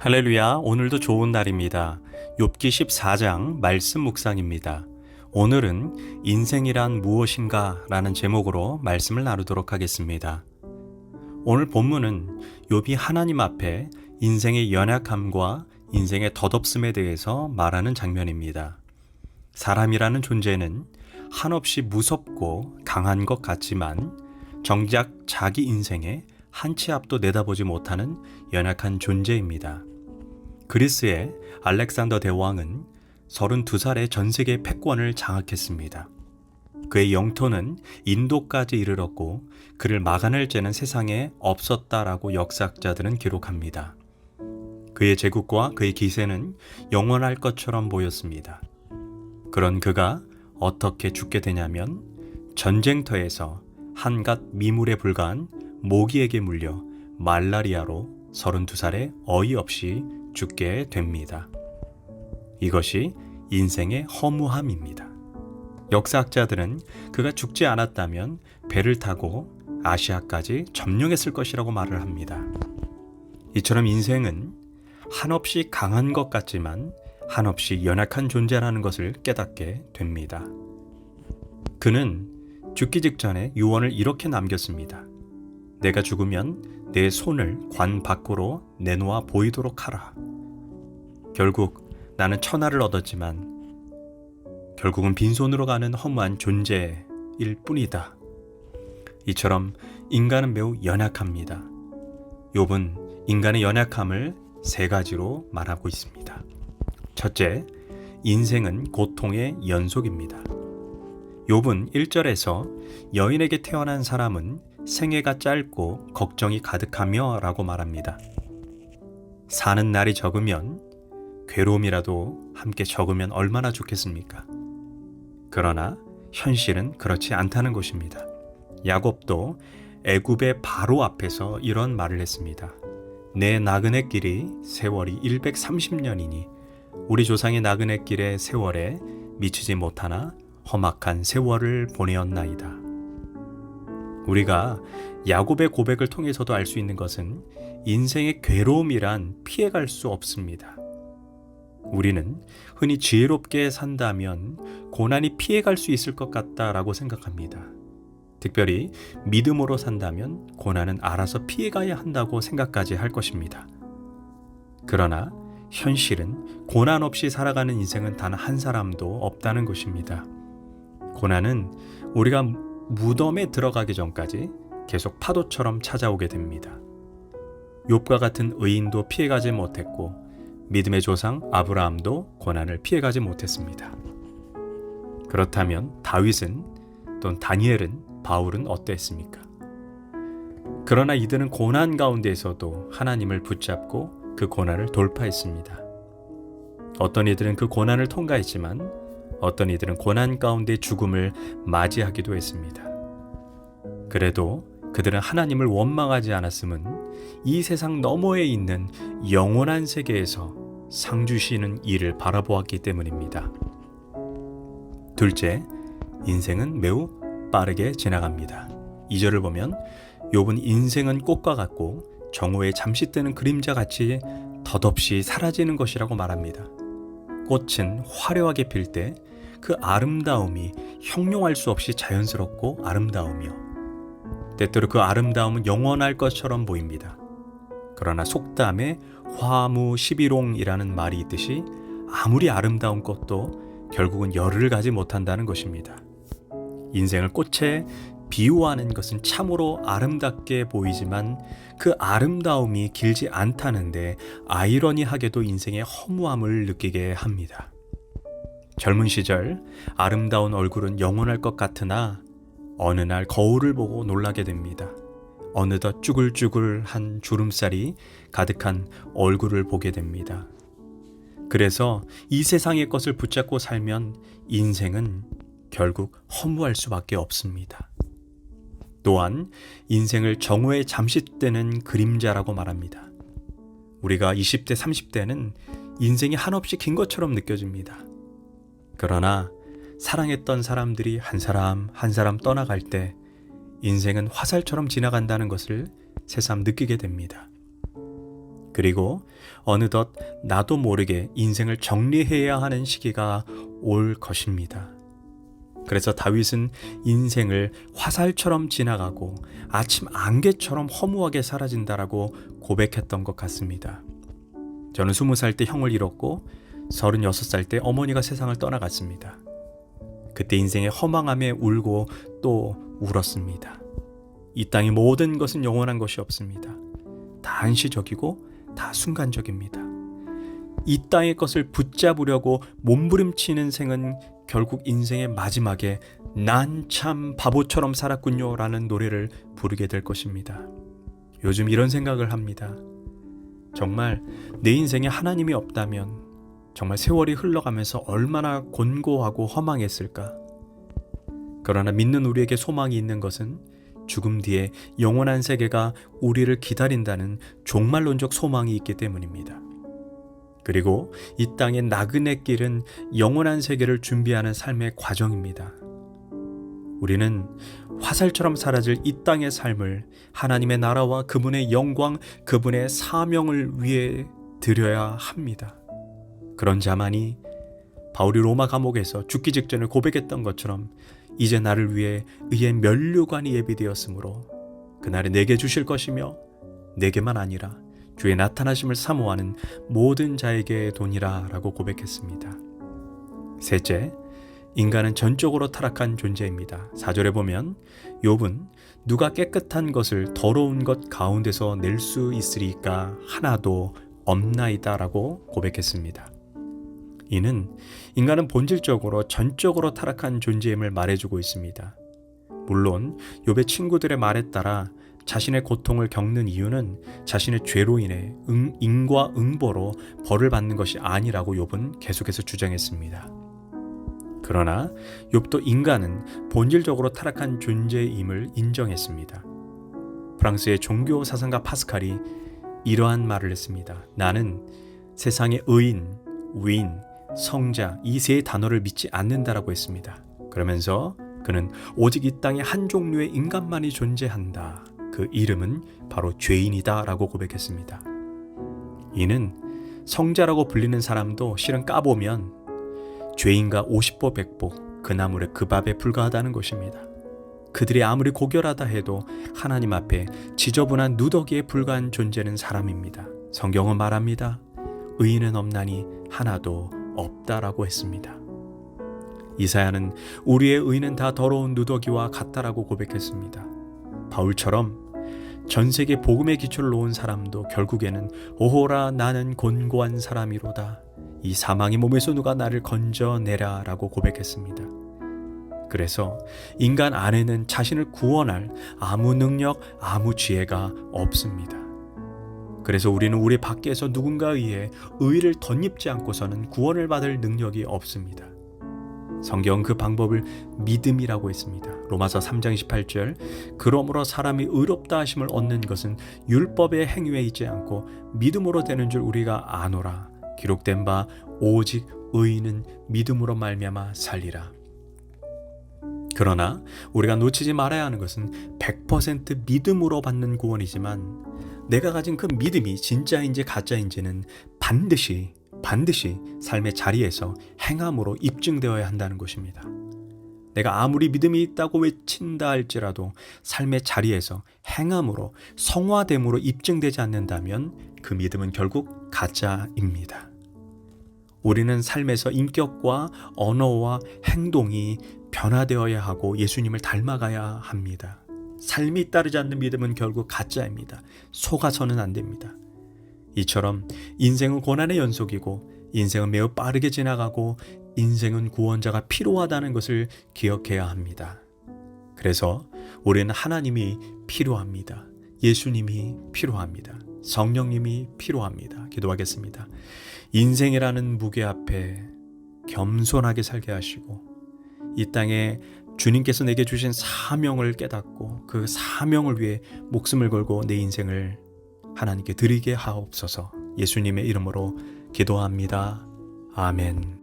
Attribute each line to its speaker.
Speaker 1: 할렐루야, 오늘도 좋은 날입니다. 욥기 14장 말씀 묵상입니다. 오늘은 인생이란 무엇인가 라는 제목으로 말씀을 나누도록 하겠습니다. 오늘 본문은 욥이 하나님 앞에 인생의 연약함과 인생의 덧없음에 대해서 말하는 장면입니다. 사람이라는 존재는 한없이 무섭고 강한 것 같지만 정작 자기 인생에 한 치 앞도 내다보지 못하는 연약한 존재입니다. 그리스의 알렉산더 대왕은 32살에 전 세계 패권을 장악했습니다. 그의 영토는 인도까지 이르렀고 그를 막아낼 죄는 세상에 없었다라고 역사학자들은 기록합니다. 그의 제국과 그의 기세는 영원할 것처럼 보였습니다. 그런 그가 어떻게 죽게 되냐면 전쟁터에서 한갓 미물에 불과한 모기에게 물려 말라리아로 32살에 어이없이 죽게 됩니다. 이것이 인생의 허무함입니다. 역사학자들은 그가 죽지 않았다면 배를 타고 아시아까지 점령했을 것이라고 말을 합니다. 이처럼 인생은 한없이 강한 것 같지만 한없이 연약한 존재라는 것을 깨닫게 됩니다. 그는 죽기 직전에 유언을 이렇게 남겼습니다. 내가 죽으면 내 손을 관 밖으로 내놓아 보이도록 하라. 결국 나는 천하를 얻었지만 결국은 빈손으로 가는 허무한 존재일 뿐이다. 이처럼 인간은 매우 연약합니다. 욥은 인간의 연약함을 세 가지로 말하고 있습니다. 첫째, 인생은 고통의 연속입니다. 욥은 1절에서 여인에게 태어난 사람은 생애가 짧고 걱정이 가득하며 라고 말합니다. 사는 날이 적으면 괴로움이라도 함께 적으면 얼마나 좋겠습니까? 그러나 현실은 그렇지 않다는 것입니다. 야곱도 애굽의 바로 앞에서 이런 말을 했습니다. 내 나그네 길이 세월이 130년이니 우리 조상의 나그네 길의 세월에 미치지 못하나 험악한 세월을 보내었나이다. 우리가 야곱의 고백을 통해서도 알 수 있는 것은 인생의 괴로움이란 피해갈 수 없습니다. 우리는 흔히 지혜롭게 산다면 고난이 피해갈 수 있을 것 같다라고 생각합니다. 특별히 믿음으로 산다면 고난은 알아서 피해가야 한다고 생각까지 할 것입니다. 그러나 현실은 고난 없이 살아가는 인생은 단 한 사람도 없다는 것입니다. 고난은 우리가 무덤에 들어가기 전까지 계속 파도처럼 찾아오게 됩니다. 욥과 같은 의인도 피해가지 못했고 믿음의 조상 아브라함도 고난을 피해가지 못했습니다. 그렇다면 다윗은 또는 다니엘은 바울은 어땠습니까? 그러나 이들은 고난 가운데에서도 하나님을 붙잡고 그 고난을 돌파했습니다. 어떤 이들은 그 고난을 통과했지만 어떤 이들은 고난 가운데 죽음을 맞이하기도 했습니다. 그래도 그들은 하나님을 원망하지 않았음은 이 세상 너머에 있는 영원한 세계에서 상 주시는 이를 바라보았기 때문입니다. 둘째, 인생은 매우 빠르게 지나갑니다. 2절을 보면 욥은 인생은 꽃과 같고 정오에 잠시 뜨는 그림자같이 덧없이 사라지는 것이라고 말합니다. 꽃은 화려하게 필 때 그 아름다움이 형용할 수 없이 자연스럽고 아름다우며 때때로 그 아름다움은 영원할 것처럼 보입니다. 그러나 속담에 화무시비롱이라는 말이 있듯이 아무리 아름다운 꽃도 결국은 열을 가지 못한다는 것입니다. 인생을 꽃에 비유하는 것은 참으로 아름답게 보이지만 그 아름다움이 길지 않다는데 아이러니하게도 인생의 허무함을 느끼게 합니다. 젊은 시절 아름다운 얼굴은 영원할 것 같으나 어느 날 거울을 보고 놀라게 됩니다. 어느덧 쭈글쭈글한 주름살이 가득한 얼굴을 보게 됩니다. 그래서 이 세상의 것을 붙잡고 살면 인생은 결국 허무할 수밖에 없습니다. 또한 인생을 정오에 잠시 뜨는 그림자라고 말합니다. 우리가 20대, 30대는 인생이 한없이 긴 것처럼 느껴집니다. 그러나 사랑했던 사람들이 한 사람 한 사람 떠나갈 때 인생은 화살처럼 지나간다는 것을 새삼 느끼게 됩니다. 그리고 어느덧 나도 모르게 인생을 정리해야 하는 시기가 올 것입니다. 그래서 다윗은 인생을 화살처럼 지나가고 아침 안개처럼 허무하게 사라진다라고 고백했던 것 같습니다. 저는 20살 때 형을 잃었고 36살 때 어머니가 세상을 떠나갔습니다. 그때 인생의 허망함에 울고 또 울었습니다. 이 땅의 모든 것은 영원한 것이 없습니다. 다 한시적이고 다 순간적입니다. 이 땅의 것을 붙잡으려고 몸부림치는 생은 결국 인생의 마지막에 난 참 바보처럼 살았군요 라는 노래를 부르게 될 것입니다. 요즘 이런 생각을 합니다. 정말 내 인생에 하나님이 없다면 정말 세월이 흘러가면서 얼마나 곤고하고 허망했을까. 그러나 믿는 우리에게 소망이 있는 것은 죽음 뒤에 영원한 세계가 우리를 기다린다는 종말론적 소망이 있기 때문입니다. 그리고 이 땅의 나그네 길은 영원한 세계를 준비하는 삶의 과정입니다. 우리는 화살처럼 사라질 이 땅의 삶을 하나님의 나라와 그분의 영광, 그분의 사명을 위해 드려야 합니다. 그런 자만이 바울이 로마 감옥에서 죽기 직전에 고백했던 것처럼 이제 나를 위해 의의 면류관이 예비되었으므로 그날에 내게 주실 것이며 내게만 아니라 주의 나타나심을 사모하는 모든 자에게 도니라 라고 고백했습니다. 셋째, 인간은 전적으로 타락한 존재입니다. 4절에 보면 욥은 누가 깨끗한 것을 더러운 것 가운데서 낼 수 있으리까 하나도 없나이다 라고 고백했습니다. 이는 인간은 본질적으로 전적으로 타락한 존재임을 말해주고 있습니다. 물론 욥의 친구들의 말에 따라 자신의 고통을 겪는 이유는 자신의 죄로 인해 인과 응보로 벌을 받는 것이 아니라고 욥은 계속해서 주장했습니다. 그러나 욥도 인간은 본질적으로 타락한 존재임을 인정했습니다. 프랑스의 종교 사상가 파스칼이 이러한 말을 했습니다. 나는 세상의 의인, 위인, 성자 이 세 단어를 믿지 않는다라고 했습니다. 그러면서 그는 오직 이 땅에 한 종류의 인간만이 존재한다. 그 이름은 바로 죄인이다 라고 고백했습니다. 이는 성자라고 불리는 사람도 실은 까보면 죄인과 50보 100보 그 나물에 그 밥에 불과하다는 것입니다. 그들이 아무리 고결하다 해도 하나님 앞에 지저분한 누더기에 불과한 존재는 사람입니다. 성경은 말합니다. 의인은 없나니 하나도 없다라고 했습니다. 이사야는 우리의 의는 다 더러운 누더기와 같다라고 고백했습니다. 바울처럼 전 세계 복음의 기초를 놓은 사람도 결국에는 오호라 나는 곤고한 사람이로다. 이 사망의 몸에서 누가 나를 건져내라 라고 고백했습니다. 그래서 인간 안에는 자신을 구원할 아무 능력, 아무 지혜가 없습니다. 그래서 우리는 우리 밖에서 누군가에 의해 의를 덧입지 않고서는 구원을 받을 능력이 없습니다. 성경 그 방법을 믿음이라고 했습니다. 로마서 3장 18절 그러므로 사람이 의롭다 하심을 얻는 것은 율법의 행위에 있지 않고 믿음으로 되는 줄 우리가 아노라. 기록된 바 오직 의인은 믿음으로 말미암아 살리라. 그러나 우리가 놓치지 말아야 하는 것은 100% 믿음으로 받는 구원이지만 내가 가진 그 믿음이 진짜인지 가짜인지는 반드시 삶의 자리에서 행함으로 입증되어야 한다는 것입니다. 내가 아무리 믿음이 있다고 외친다 할지라도 삶의 자리에서 행함으로 성화됨으로 입증되지 않는다면 그 믿음은 결국 가짜입니다. 우리는 삶에서 인격과 언어와 행동이 변화되어야 하고 예수님을 닮아가야 합니다. 삶이 따르지 않는 믿음은 결국 가짜입니다. 속아서는 안 됩니다. 이처럼 인생은 고난의 연속이고 인생은 매우 빠르게 지나가고 인생은 구원자가 필요하다는 것을 기억해야 합니다. 그래서 우리는 하나님이 필요합니다. 예수님이 필요합니다. 성령님이 필요합니다. 기도하겠습니다. 인생이라는 무게 앞에 겸손하게 살게 하시고 이 땅에 주님께서 내게 주신 사명을 깨닫고 그 사명을 위해 목숨을 걸고 내 인생을 하나님께 드리게 하옵소서. 예수님의 이름으로 기도합니다. 아멘.